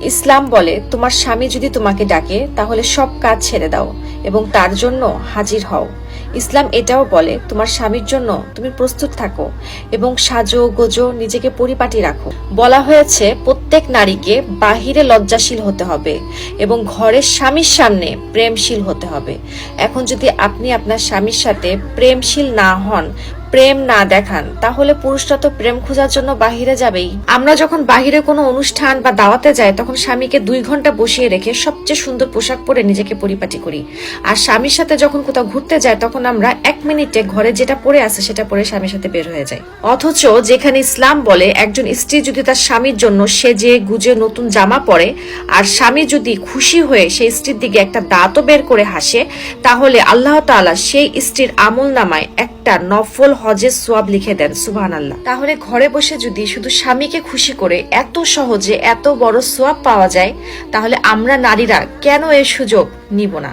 ইসলাম বলে তোমার স্বামী যদি তোমাকে ডাকে তাহলে সব কাজ ছেড়ে দাও এবং তার জন্য হাজির হও। ইসলাম এটাও বলে তোমার স্বামীর জন্য তুমি প্রস্তুত থাকো এবং সাজো গোজো নিজেকে পরিপাটি রাখো। বলা হয়েছে প্রত্যেক নারীকে বাহিরে লজ্জাশীল হতে হবে এবং ঘরের স্বামীর সামনে প্রেমশীল হতে হবে। এখন যদি আপনি আপনার স্বামীর সাথে প্রেমশীল না হন, প্রেম না দেখান, তাহলে পুরুষরা তো প্রেম খোঁজার জন্য বাহিরে যাবেই। আমরা যখন বাহিরে কোনো অনুষ্ঠান বা দাওয়াতে যাই তখন স্বামীকে 2 ঘন্টা বসিয়ে রেখে সবচেয়ে সুন্দর পোশাক পরে নিজেকে পরিপাটি করি, আর স্বামীর সাথে যখন কোথাও ঘুরতে যাই তখন আমরা 1 মিনিটে ঘরে যেটা পরে আছে সেটা পরে স্বামীর সাথে বের হয়ে যায়। অথচ যেখানে ইসলাম বলে একজন স্ত্রী যদি তার স্বামীর জন্য সেজে গুজে নতুন জামা পরে আর স্বামী যদি খুশি হয়ে সেই স্ত্রীর দিকে একটা দাঁতও বের করে হাসে, তাহলে আল্লাহ তাআলা সেই স্ত্রীর আমলনামায় একটা নফল হজের সওয়াব লিখে দেন। সুবহানাল্লাহ। তাহলে ঘরে বসে যদি শুধু স্বামীকে খুশি করে এত সহজে এত বড় সওয়াব পাওয়া যায়, তাহলে আমরা নারীরা কেন এই সুযোগ নিব না?